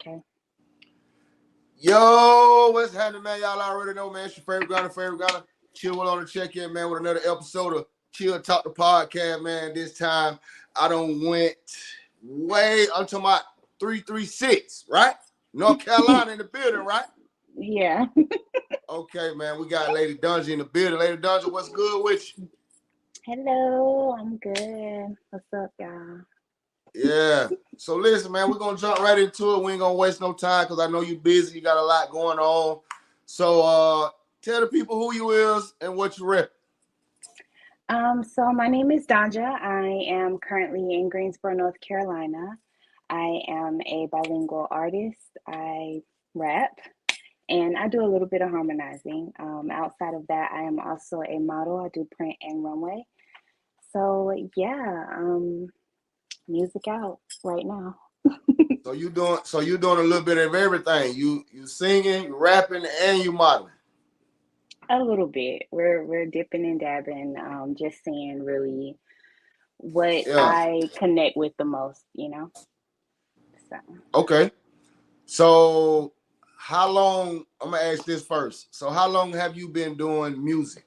Okay. Yo, what's happening, man? Y'all already know, man. It's your favorite guy. Chill Will on the check-in, man, with another episode of Chill Talk the Podcast, man. This time, I done went way until my 336, right? North Carolina in the building, right? Yeah. Okay, man. We got Lady DONJA in the building. Lady DONJA, what's good with you? Hello, I'm good. What's up, y'all? Yeah. So listen, man, we're gonna jump right into it. We ain't gonna waste no time because I know you busy. You got a lot going on. So tell the people who you is and what you rep. So my name is Donja. I am currently in Greensboro, North Carolina. I am a bilingual artist. I rap and I do a little bit of harmonizing. Outside of that, I am also a model. I do print and runway. So yeah, music out right now. So you doing a little bit of everything. You singing, you rapping, and you modeling. A little bit. We're dipping and dabbing, just seeing really what Yeah. I connect with the most. So Okay. So how long? I'm gonna ask this first. So how long have you been doing music?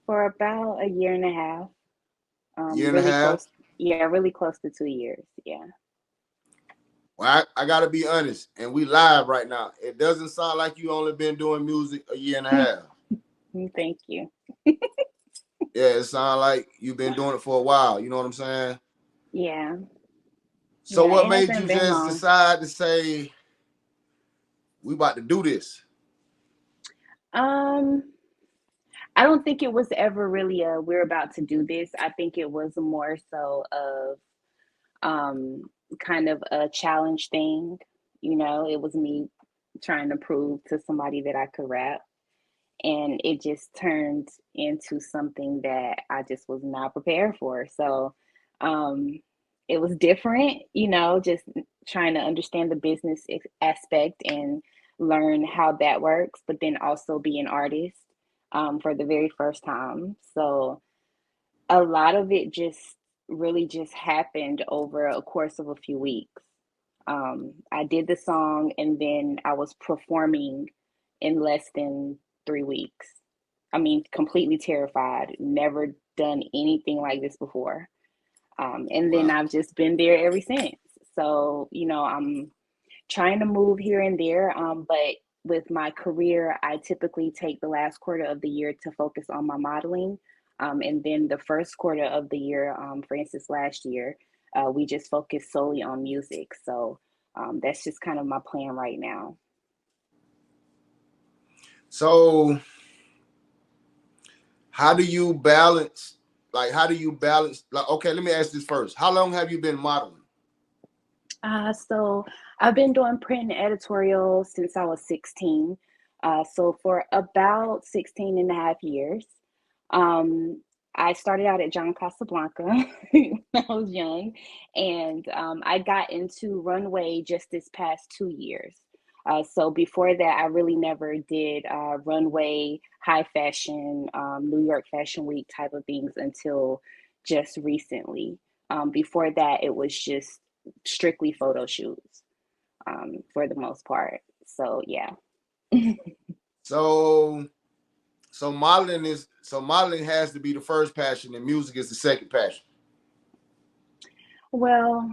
for about a year and a half, Year and a really half. close. Yeah, really close to 2 years. Yeah. Well, I gotta be honest, and we live right now. It doesn't sound like you only been doing music a year and a half. Thank you. Yeah, it sounds like you've been doing it for a while. You know what I'm saying? Yeah. So Yeah, what it made hasn't you been just long. decide to say we about to do this? Um, I don't think it was ever really a we're about to do this. I think it was more so of um kind of a challenge thing. It was me trying to prove to somebody that I could rap. And it just turned into something that I just was not prepared for. So um, it was different, just trying to understand the business aspect and learn how that works, but then also be an artist for the very first time. So a lot of it just really just happened over a course of a few weeks. I did the song and then I was performing in less than 3 weeks. I mean, completely terrified, never done anything like this before. And then Wow. I've just been there ever since. So, I'm trying to move here and there. But with my career, I typically take the last quarter of the year to focus on my modeling. And then the first quarter of the year, for instance, last year, we just focused solely on music. So that's just kind of my plan right now. So how do you balance? Like, okay, let me ask this first. How long have you been modeling? So I've been doing print and editorial since I was 16. So for about 16 and a half years. Um, I started out at John Casablanca when I was young, and I got into runway just this past 2 years. So before that, I really never did runway, high fashion, New York Fashion Week type of things until just recently. Before that, it was just strictly photo shoots for the most part. So yeah. So modeling has to be the first passion and music is the second passion. Well,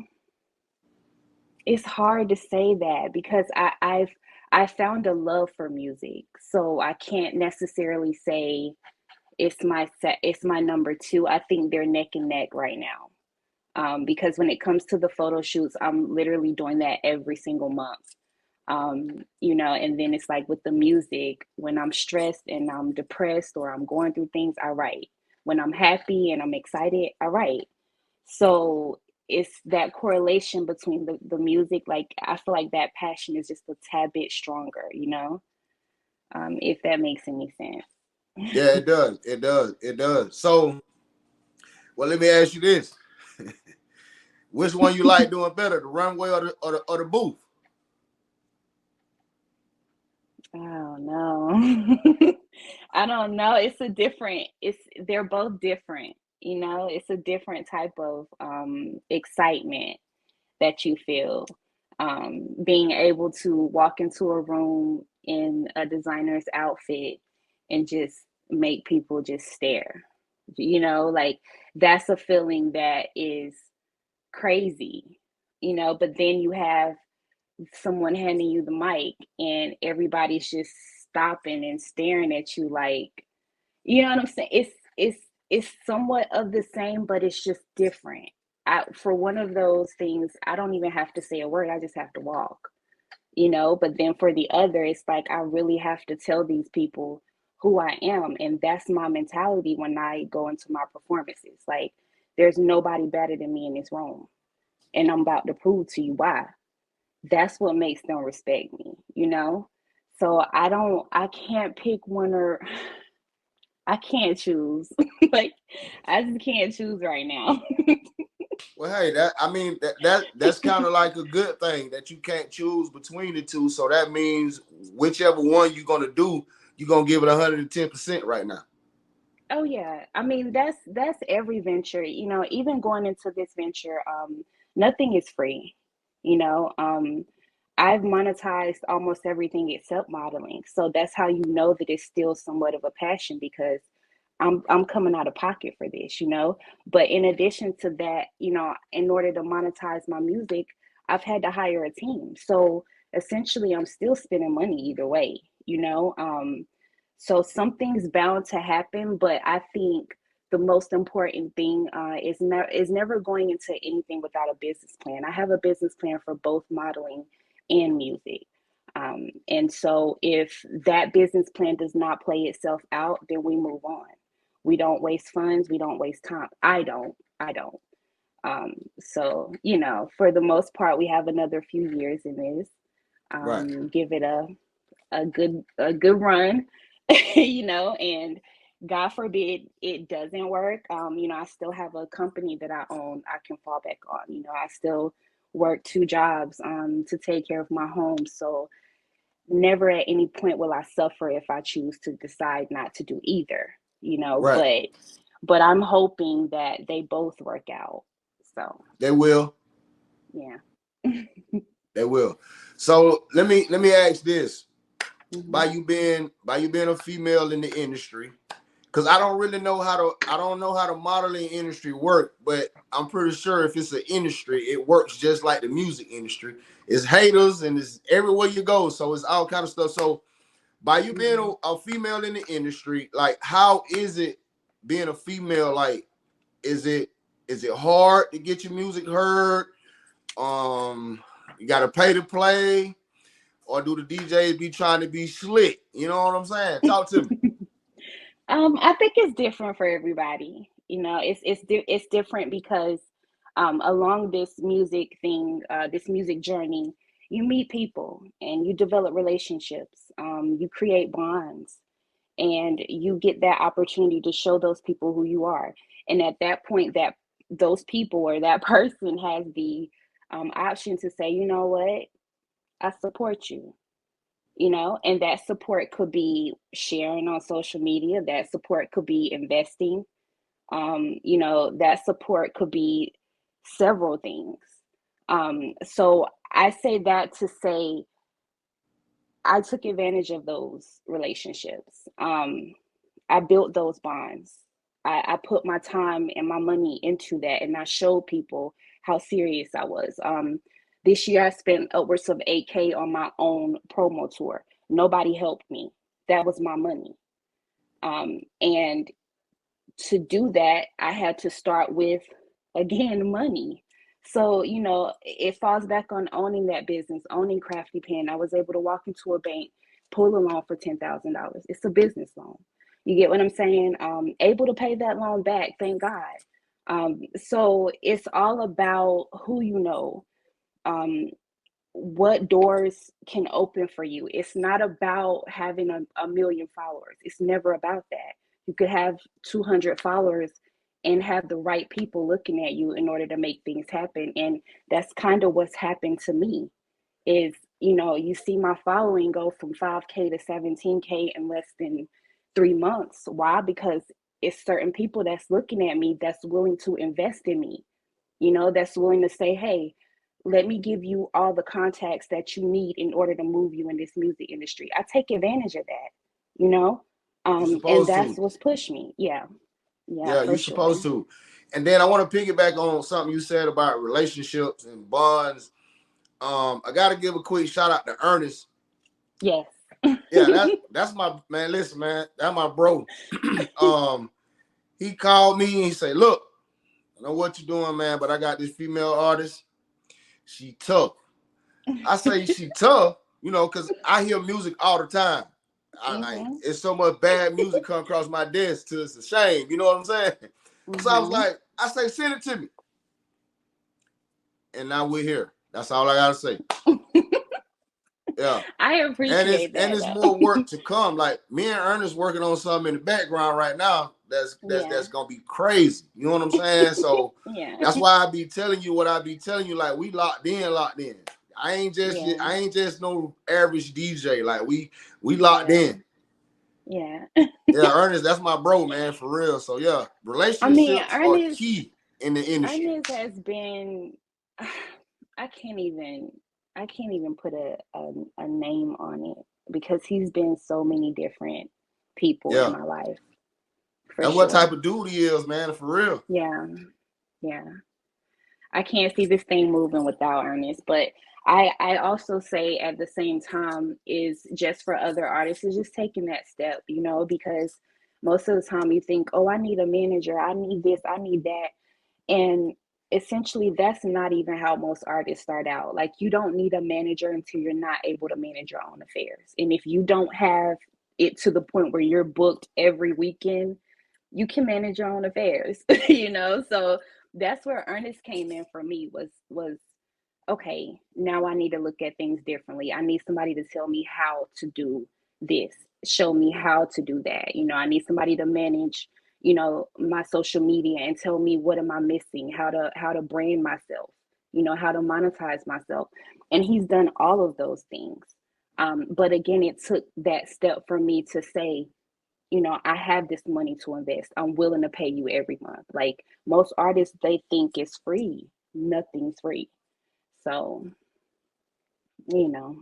it's hard to say that because I found a love for music, so I can't necessarily say it's my number two. I think they're neck and neck right now. Because when it comes to the photo shoots, I'm literally doing that every single month. And then it's like with the music, when I'm stressed and I'm depressed or I'm going through things, I write. When I'm happy and I'm excited, I write. So it's that correlation between the music. Like I feel like that passion is just a tad bit stronger, if that makes any sense. Yeah, it does. It does. It does. So, well, let me ask you this: which one you like doing better, the runway or the booth? Oh no. I don't know. They're both different. It's a different type of excitement that you feel. Being able to walk into a room in a designer's outfit and just make people just stare, like that's a feeling that is crazy, but then you have someone handing you the mic and everybody's just stopping and staring at you like, you know what I'm saying? It's somewhat of the same, but it's just different. For one of those things, I don't even have to say a word. I just have to walk, but then for the other, it's like I really have to tell these people who I am. And that's my mentality when I go into my performances. Like, there's nobody better than me in this room. And I'm about to prove to you why. That's what makes them respect me. So I can't pick one or I can't choose. Like, I just can't choose right now. Well, hey, that's kind of like a good thing that you can't choose between the two. So that means whichever one you're gonna do, you're gonna give it 110% right now. Oh yeah. I mean, that's every venture, even going into this venture, nothing is free. You know, I've monetized almost everything except modeling. So that's how you know that it's still somewhat of a passion because I'm coming out of pocket for this. But in addition to that, in order to monetize my music, I've had to hire a team. So essentially I'm still spending money either way. So something's bound to happen, but I think the most important thing is never going into anything without a business plan. I have a business plan for both modeling and music. And so if that business plan does not play itself out, then we move on. We don't waste funds. We don't waste time. I don't. I don't. So, for the most part, we have another few years in this. Right. Give it a good run, and God forbid it doesn't work. I still have a company that I own I can fall back on. I still work two jobs to take care of my home. So never at any point will I suffer if I choose to decide not to do either, Right. but I'm hoping that they both work out. So They will. yeah. They will. So let me ask this: Hmm. by you being a female in the industry, because I don't know how the modeling industry work, but I'm pretty sure if it's an industry, it works just like the music industry. It's haters and it's everywhere you go, so it's all kind of stuff. So by you being Hmm. a female in the industry, like how is it being a female? Like, is it hard to get your music heard? You got to pay to play, or do the DJs be trying to be slick? You know what I'm saying? Talk to me. I think it's different for everybody. It's different because along this music thing, this music journey, you meet people and you develop relationships. You create bonds, and you get that opportunity to show those people who you are. And at that point, that those people or that person has the option to say, you know what, I support you. And that support could be sharing on social media, that support could be investing, that support could be several things. So I say that to say I took advantage of those relationships. I built those bonds. I put my time and my money into that, and I showed people how serious I was. This year, I spent upwards of 8K on my own promo tour. Nobody helped me. That was my money. And to do that, I had to start with, again, money. So, it falls back on owning that business, owning Crafty Pen. I was able to walk into a bank, pull a loan for $10,000. It's a business loan. You get what I'm saying? Able to pay that loan back, thank God. So it's all about who you know, um, what doors can open for you. It's not about having a million followers. It's never about that. You could have 200 followers and have the right people looking at you in order to make things happen. And that's kind of what's happened to me is, you see my following go from 5K to 17K in less than 3 months. Why? Because it's certain people that's looking at me that's willing to invest in me, that's willing to say, hey, Let me give you all the contacts that you need in order to move you in this music industry. I take advantage of that, you know? You're And supposed that's to. what's pushed me. Yeah. Yeah, Yeah, for you're sure. supposed to. And then I want to piggyback on something you said about relationships and bonds. I gotta give a quick shout out to Ernest. Yes. Yeah, that's my man. Listen, man, that's my bro. um, he called me and he said, "Look, I know what you're doing, man, but I got this female artist. She tough." I say she tough, because I hear music all the time. Mhm. It's so much bad music come across my desk to it's a shame. You know what I'm saying? So I was Mhm. like, I say, send it to me, and now we're here. That's all I gotta say. Yeah. I And it's appreciate and that it's though. more work to come. Like me and Ernest working on something in the background right now. Yeah. That's gonna be crazy. You know what I'm saying? So Yeah. that's why I be telling you what I be telling you. Like we locked in, locked in. Yeah. I ain't just no average DJ. Like we locked Yeah. in. Yeah. Yeah, Ernest, that's my bro, man, for real. So yeah, I mean, relationships are key in the industry. Ernest has been I can't even put a name on it because he's been so many different people in Yeah, my life, for that's what type sure. of dude he is, man, for real. Yeah. Yeah. I can't see this thing moving without Ernest. But I also say at the same time is just for other artists is just taking that step, because most of the time you think, oh, I need a manager, I need this, I need that. And essentially that's not even how most artists start out. Like you don't need a manager until you're not able to manage your own affairs. And if you don't have it to the point where you're booked every weekend, you can manage your own affairs, So that's where Ernest came in for me was okay, now I need to look at things differently. I need somebody to tell me how to do this, show me how to do that. I need somebody to manage, my social media and tell me what am I missing, how to brand myself, how to monetize myself. And he's done all of those things. But again, it took that step for me to say, I have this money to invest. I'm willing to pay you every month. Like most artists, they think it's free. Nothing's free. So, you know,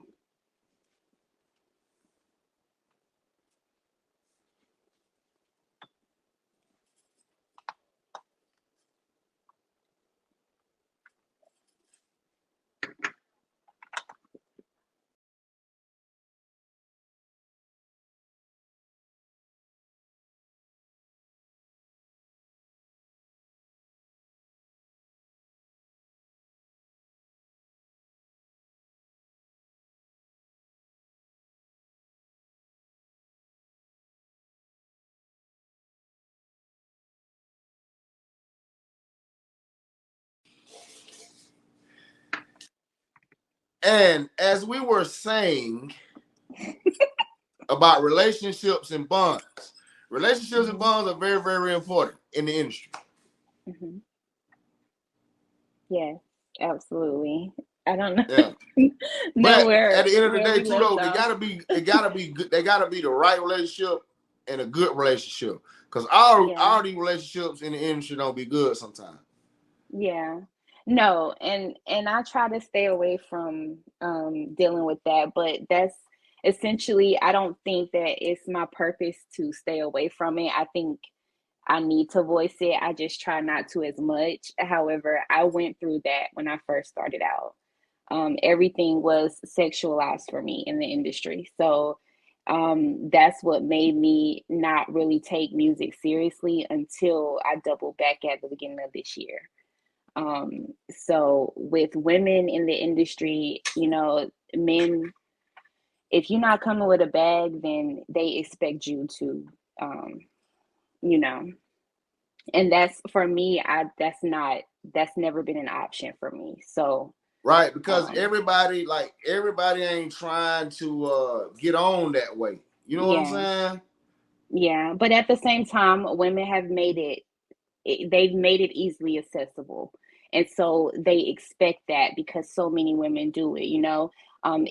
And as we were saying about relationships and bonds, relationships and hmm bonds are very, very important in the industry. hmm yes, absolutely. I don't know, Yeah. know But at where the end of the where day, we too, left though, off. it gotta be good. They gotta be the right relationship and a good relationship. Because all Yeah, these relationships in the industry don't be good sometimes. yeah. No, and I try to stay away from dealing with that, but that's essentially I don't think that it's my purpose to stay away from it. I think I need to voice it. I just try not to as much. However, I went through that when I first started out. Everything was sexualized for me in the industry. So that's what made me not really take music seriously until I doubled back at the beginning of this year. So with women in the industry, men, if you're not coming with a bag, then they expect you to, um, you know, and that's for me, that's never been an option for me. So Right? Because um everybody ain't trying to get on that way. You know what I'm yeah, saying? yeah, but at the same time women have made they've made it easily accessible, and so they expect that because so many women do it.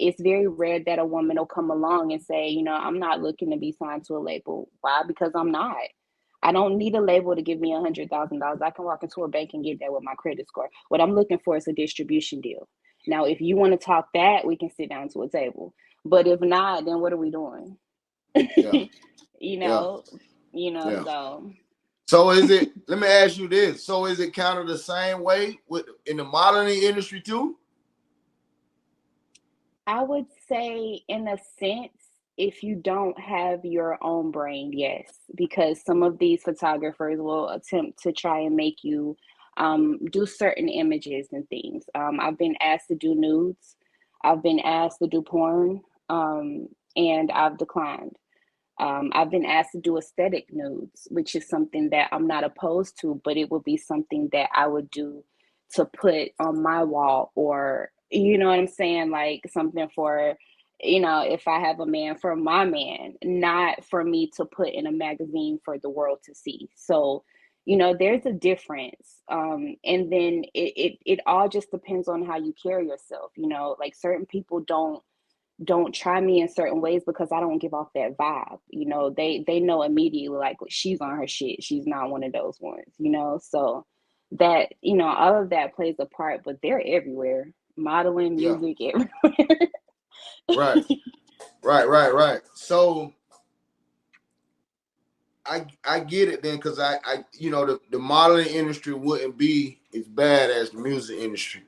It's very rare that a woman will come along and say, I'm not looking to be signed to a label. Why? Because I'm not. I don't need a label to give me $100,000. I can walk into a bank and get that with my credit score. What I'm looking for is a distribution deal. Now, if you want to talk that, we can sit down to a table. But if not, then what are we doing? Yeah. you Yeah. know, you know, Yeah. so So is it? Let me ask you this. So is it kind of the same way with in the modeling industry too? I would say, in a sense, if you don't have your own brain, yes, because some of these photographers will attempt to try and make you do certain images and things. I've been asked to do nudes, I've been asked to do porn, and I've declined. I've been asked to do aesthetic nudes, which is something that I'm not opposed to, but it would be something that I would do to put on my wall, or, you know what I'm saying? Like something for, if I have a man, for my man, not for me to put in a magazine for the world to see. So, there's a difference. And then it all just depends on how you carry yourself. Like certain people don't try me in certain ways because I don't give off that vibe. They know immediately, like, she's on her shit. She's not one of those ones. So that, all of that plays a part, but they're everywhere. Modeling, Yeah. music, everywhere. Right. Right. So I get it then, because I the modeling industry wouldn't be as bad as the music industry.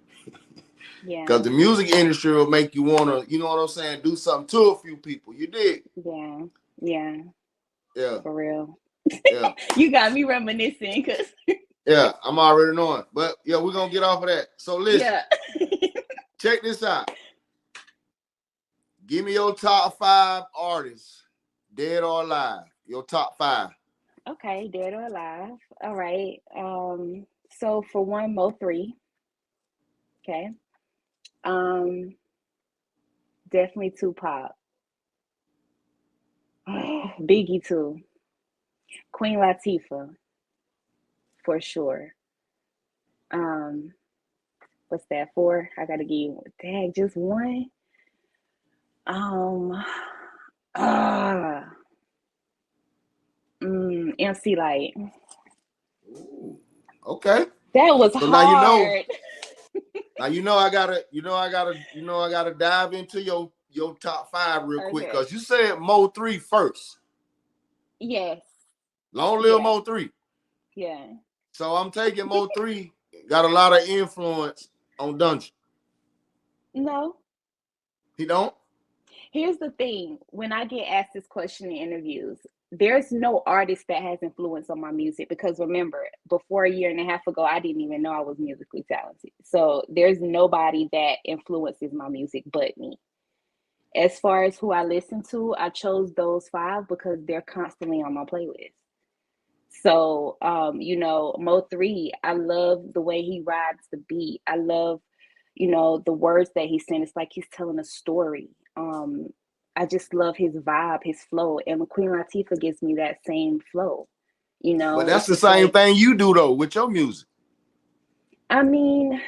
Yeah, Because the music industry will make you wanna, you know what I'm saying, do something to a few people. You dig? yeah, yeah, Yeah. for real. Yeah. You got me reminiscing because, Yeah. I'm already knowing. But yeah, we're gonna get off of that. So listen, yeah. check this out. Give me your top 5 artists, dead or alive. Your top 5. Okay, dead or alive. All right. So for one, Mo3. Okay. Um, Definitely Tupac. Biggie too. Queen Latifah for sure. Um, what's that for? I gotta give you, dang, just one. Um, ah, MC Light. Ooh, okay. That was So now you know. hard. Now I gotta dive into your top 5 real quick, Okay. because you said Mo 3 first. Yes. Long live Yeah. Mo 3. Yeah. So I'm taking Mo 3. Got a lot of influence on DONJA. No. He don't? Here's the thing. When I get asked this question in interviews, there's no artist that has influence on my music, because remember, before a year and a half ago, I didn't even know I was musically talented. So there's nobody that influences my music but me. As far as who I listen to, I chose those five because they're constantly on my playlist. So, Mo3, I love the way he rides the beat. I love, the words that he sings. It's like he's telling a story. I just love his vibe, his flow. And Queen Latifah gives me that same flow. But that's It's the just same like, thing you do though with your music. I mean,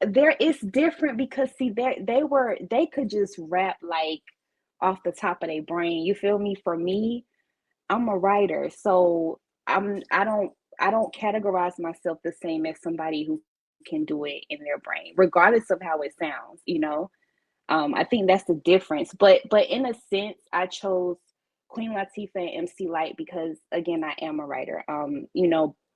there is different because see, they could just rap like off the top of their brain. You feel me? For me, I'm a writer, so I don't categorize myself the same as somebody who can do it in their brain, regardless of how it sounds. I think that's the difference. But in a sense, I chose Queen Latifah and MC Light because, again, I am a writer.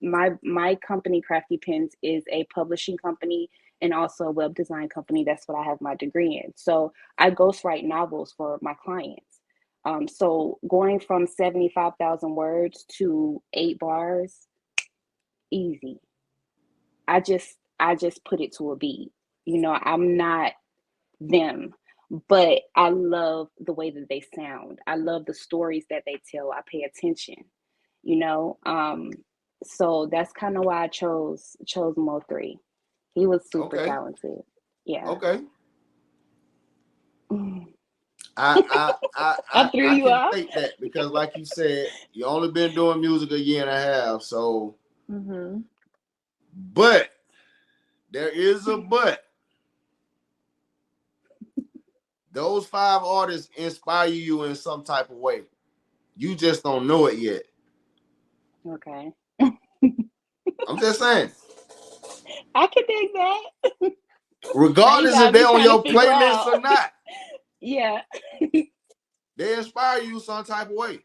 My company, Crafty Pens, is a publishing company and also a web design company. That's what I have my degree in. So I ghostwrite novels for my clients. So going from 75,000 words to 8 bars, easy. I just put it to a beat. I'm not them, but I love the way that they sound. I love the stories that they tell. I pay attention, you know. So that's kind of why I chose Mo3. He was super Okay. talented. Yeah. Okay. I threw I you can off. take that, because like you said, you only been doing music a year and a half. So, Hmm. but there is a but. Those 5 artists inspire you in some type of way. You just don't know it yet. Okay. I'm just saying. I can dig that. Now you Regardless if got they're me on trying to your figure playlist out. or not, Yeah. they inspire you some type of way.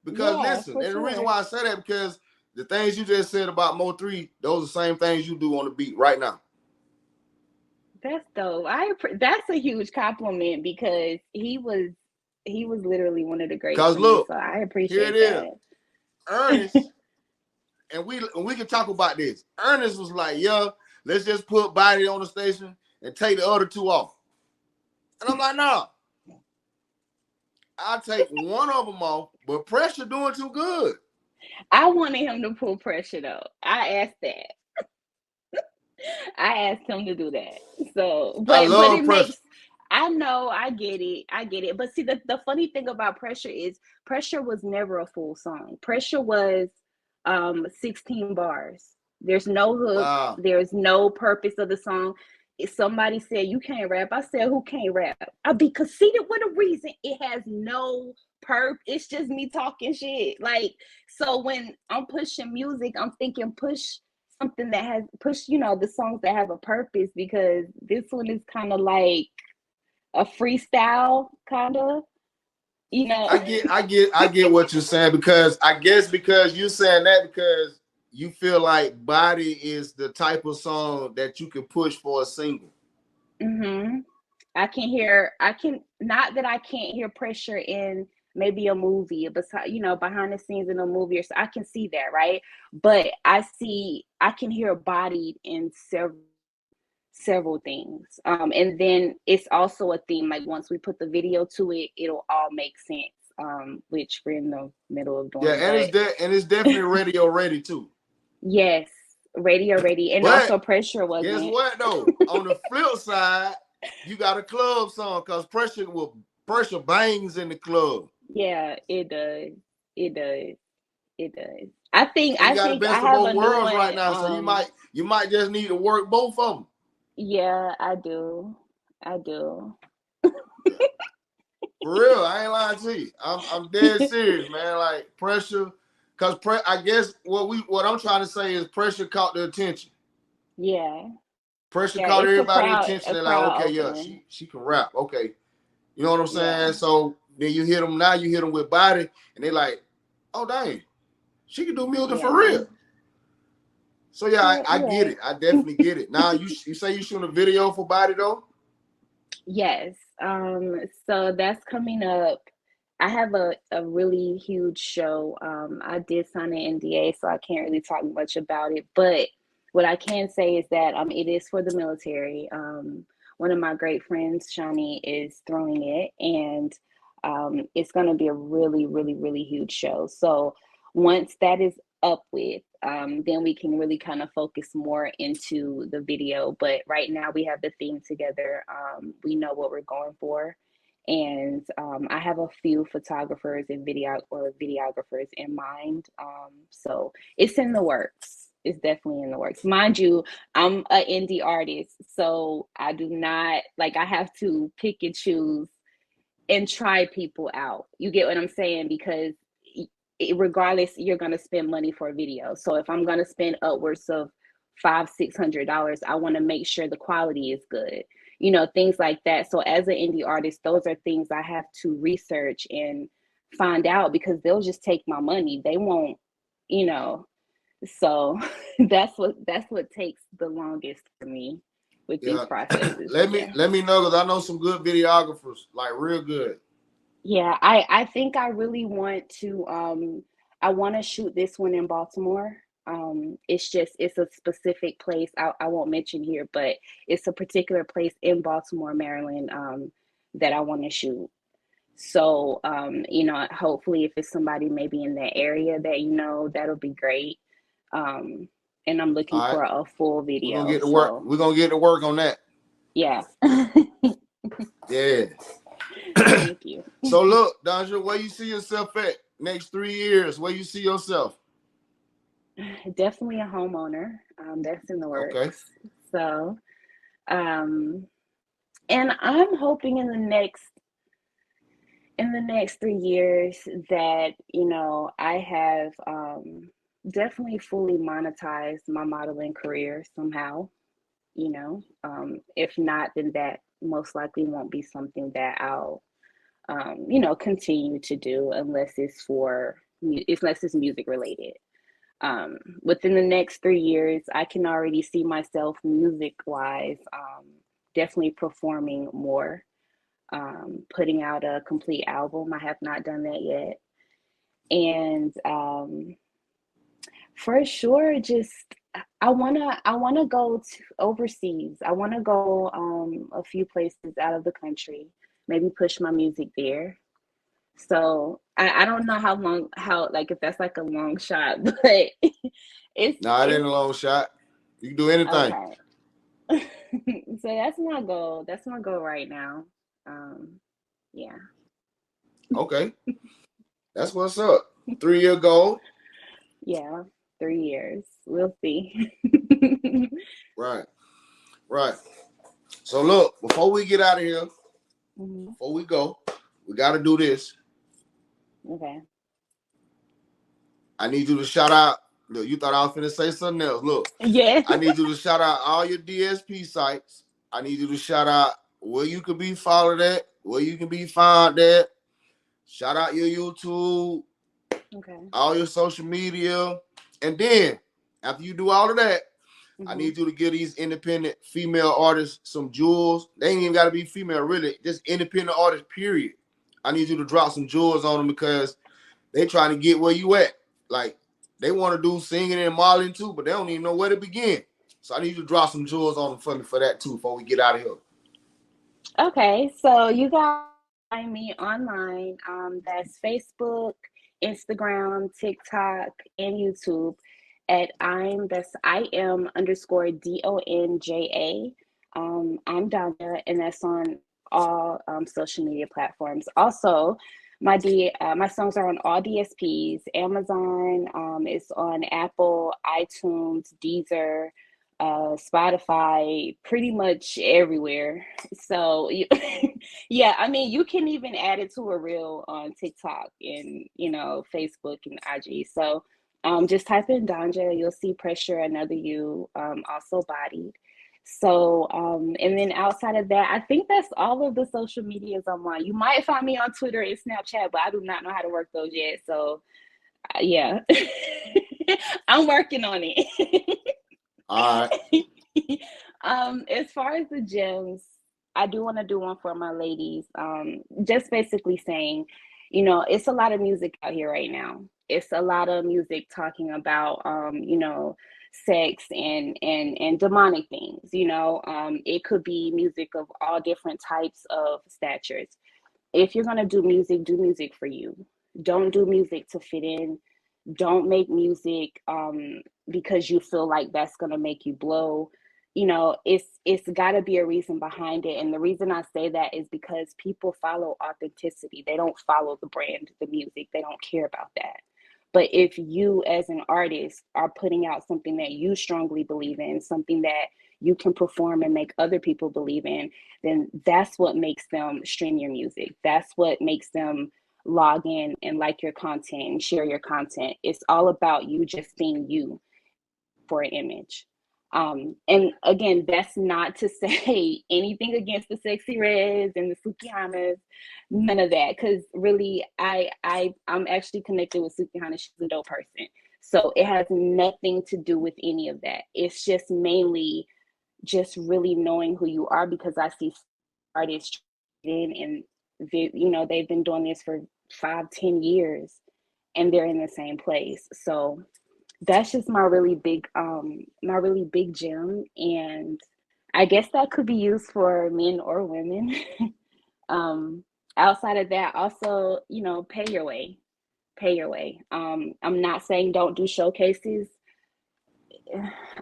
Because Yeah, listen, for and the reason sure. why I say that because the things you just said about Mo3, those are the same things you do on the beat right now. That's dope. That's a huge compliment because he was literally one of the greats Cause for me. look, So I here it appreciate is. that. Ernest, and we can talk about this. Ernest was like, "Yeah, let's just put Body on the station and take the other two off." And I'm like, "Nah, I'll take one of them off, but Pressure doing too good." I wanted him to pull pressure though. I asked that. I asked him to do that. So, I but love it Pressure. makes. I know, I get it, I get it. But see, the funny thing about Pressure is Pressure was never a full song. Pressure was 16 bars. There's no hook. Wow. There's no purpose of the song. If somebody said you can't rap, I said who can't rap? I'll be conceited with a reason. It has no perp. It's just me talking shit. Like so when I'm pushing music, I'm thinking push something that has push, the songs that have a purpose because this one is kind of like a freestyle kind of, you know. I get what you're saying because I guess because you're saying that because you feel like Body is the type of song that you can push for a single. Mhm. I can not that I can't hear pressure in maybe a movie, but behind the scenes in a movie or so I can see that, right? But I can hear Bodied in several things. And then it's also a theme. Like once we put the video to it, it'll all make sense. Which we're in the middle of Yeah, doing. But and it's definitely radio ready too. yes, radio ready. And But also pressure guess wasn't. what though? On the flip side, you got a club song because Pressure bangs in the club. Yeah, it does. It does. It does. I think So you I got the think I best of have a both new worlds right one. now. So you might just need to work both of them. Yeah, I do. I do. Yeah. For real, I ain't lying to you. I'm dead serious, man. Like Pressure, I guess what I'm trying to say is Pressure caught the attention. Yeah. Pressure Yeah, caught it's everybody's a attention. They're like, crowd okay, yeah, opener. she can rap. Okay, you know what I'm Yeah. saying? So then you hit them now. You hit them with Body, and they like, oh dang, she can do music for Yeah. real. So yeah, Yeah, I you're get right. it. I definitely get it. Now you say you shooting a video for Body though? Yes. So that's coming up. I have a really huge show. I did sign an NDA, so I can't really talk much about it. But what I can say is that it is for the military. One of my great friends, Shawnee, is throwing it, and it's going to be a really, really, really huge show. So once that is up with, then we can really kind of focus more into the video. But right now we have the theme together. We know what we're going for, and I have a few photographers and videographers in mind. So it's in the works. It's definitely in the works. Mind you, I'm an indie artist, so I do not like. I have to pick and choose and try people out. You get what I'm saying? Because regardless, you're gonna spend money for a video. So if I'm gonna spend upwards of $500-600, I want to make sure the quality is good. Things like that. So as an indie artist, those are things I have to research and find out because they'll just take my money. They won't, you know. So that's what takes the longest for me with these Yeah. processes. let me Yeah. let me know because I know some good videographers, like real good. Yeah, I think I really want to I want to shoot this one in Baltimore. It's a specific place I won't mention here, but it's a particular place in Baltimore, Maryland, that I want to shoot. So, hopefully if it's somebody maybe in that area that that'll be great. Um, and I'm looking All right, for a full we're gonna video. get to work. So, We're gonna get to work on that. yeah. Yeah. Thank you. So look, Donja, where you see yourself at next 3 years? Where you see yourself? Definitely a homeowner. That's in the Okay. works. So, um, and I'm hoping in the next 3 years that I have definitely fully monetize my modeling career somehow, you know. If not, then that most likely won't be something that I'll, continue to do unless it's unless it's music related. Within the next 3 years, I can already see myself music wise, definitely performing more, putting out a complete album. I have not done that yet. And for sure, just I wanna go to overseas. I wanna go a few places out of the country, maybe push my music there. So I don't know how like if that's like a long shot, but Nah, it ain't it's a long shot. You can do anything. okay. So that's my goal. That's my goal right now. Um, yeah. Okay, that's what's up. 3 year goal. Yeah. 3 years. We'll see. Right, right. So look, before we get out of here, Mhm. before we go, we got to do this. Okay. I need you to shout out. Look, you thought I was finna say something else. Look, Yeah. I need you to shout out all your DSP sites. I need you to shout out where you can be followed at, where you can be found at. Shout out your YouTube, Okay. all your social media. And then, after you do all of that, I Hmm. need you to give these independent female artists some jewels. They ain't even got to be female, really. Just independent artists, period. I need you to drop some jewels on them because they trying to get where you at. Like, they want to do singing and modeling too, but they don't even know where to begin. So I need you to drop some jewels on them for me for that too before we get out of here. Okay. So you guys find me online. That's Facebook, Instagram, TikTok, and YouTube at that's IM underscore DONJA. I'm Donja, and that's on all social media platforms. Also, my songs are on all DSPs, Amazon. It's on Apple, iTunes, Deezer, Spotify, pretty much everywhere. So, yeah, I mean, you can even add it to a reel on TikTok and Facebook and IG. So, just type in Donja, you'll see Pressure Another You, also Bodied. So, and then outside of that, I think that's all of the social medias I'm on. You might find me on Twitter and Snapchat, but I do not know how to work those yet. So, yeah, I'm working on it. All right. As far as the gyms, I do want to do one for my ladies. Just basically saying, it's a lot of music out here right now. It's a lot of music talking about, sex and demonic things. It could be music of all different types of statures. If you're gonna do music for you. Don't do music to fit in. Don't make music because you feel like that's going to make you blow. It's got to be a reason behind it, and the reason I say that is because people follow authenticity. They don't follow the brand, the music. They don't care about that. But if you as an artist are putting out something that you strongly believe in, something that you can perform and make other people believe in, then that's what makes them stream your music. That's what makes them log in and like your content and share your content. It's all about you just being you for an image. And again, that's not to say anything against the Sexy Reds and the Sukihanas, none of that. Because really, I'm actually connected with Sukihana. She's a dope person, so it has nothing to do with any of that. It's just mainly just really knowing who you are because I see artists and they've been doing this for 5-10 years and they're in the same place. So that's just my really big gem, and I guess that could be used for men or women. um Outside of that, also, pay your way. I'm not saying don't do showcases.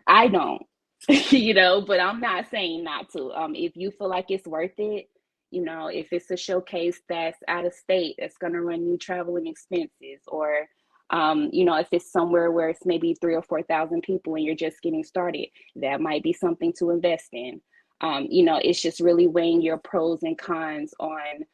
I don't, but I'm not saying not to. If you feel like it's worth it, if it's a showcase that's out of state, that's gonna run you traveling expenses, or if it's somewhere where it's maybe 3 or 4 thousand people and you're just getting started, that might be something to invest in. It's just really weighing your pros and cons on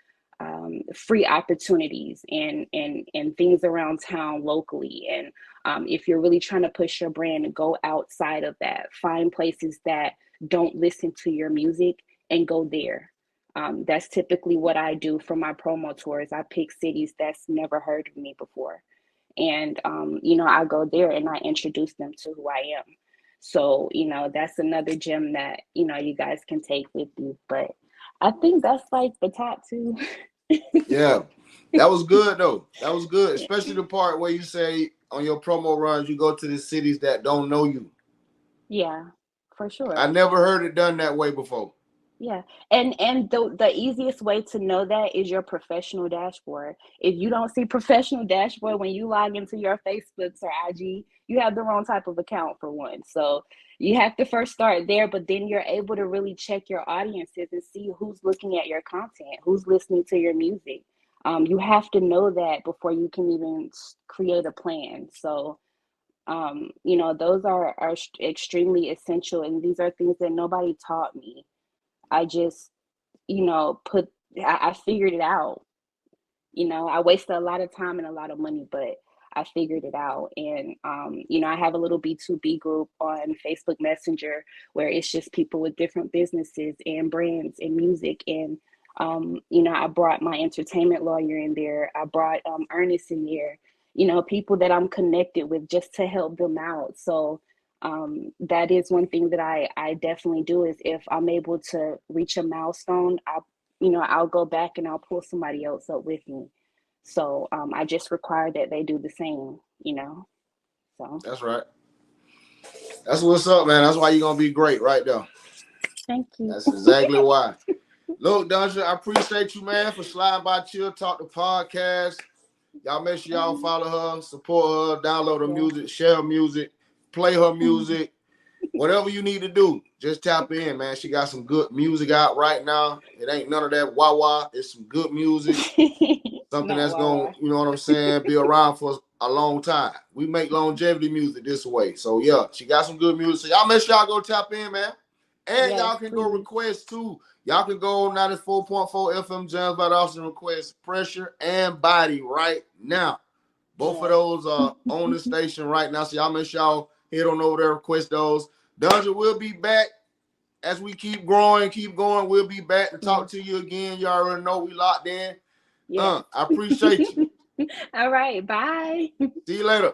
free opportunities and things around town locally. And if you're really trying to push your brand, go outside of that. Find places that don't listen to your music and go there. That's typically what I do for my promo tours. I pick cities that's never heard of me before. And, I go there and I introduce them to who I am. So, that's another gem that, you guys can take with you. But I think that's like the top two. Yeah, that was good though. That was good, especially the part where you say on your promo runs you go to the cities that don't know you. Yeah, for I sure. never heard it done that way before. Yeah. And the easiest way to know that is your professional dashboard. If you don't see professional dashboard when you log into your Facebooks or IG, you have the wrong type of account for one. So you have to first start there, but then you're able to really check your audiences and see who's looking at your content, who's listening to your music. You have to know that before you can even create a plan. So those are extremely essential, and these are things that nobody taught me. I just, put, I figured it out. I wasted a lot of time and a lot of money, but I figured it out. And, I have a little B2B group on Facebook Messenger where it's just people with different businesses and brands and music. And, I brought my entertainment lawyer in there. I brought Ernest in there, people that I'm connected with just to help them out. So, that is one thing that I definitely do is if I'm able to reach a milestone, I'll go back and I'll pull somebody else up with me. So I just require that they do the same. So That's right. That's what's up, man. That's why you're gonna be great right there. thank you. That's exactly why. Look, Donja, I appreciate you, man, for sliding by Chill Talk the podcast. Y'all make sure y'all follow her, support her, download her music, share her music, play her music. Whatever you need to do, just tap in, man. She got some good music out right now. It ain't none of that wah-wah. It's some good music. Something that's going to, you know what I'm saying, be around for a long time. We make longevity music this way. So, yeah, she got some good music. So, y'all make sure y'all go tap in, man. And y'all can go request, too. Y'all can go 94.4 FM Jams by Austin request Pressure and Body right now. Both of those are on the station right now. So, y'all make sure y'all head on over there, request those. DONJA will be back as we keep growing, keep going. We'll be back to talk to you again. You already know we locked in. I appreciate you. All right. Bye. See you later.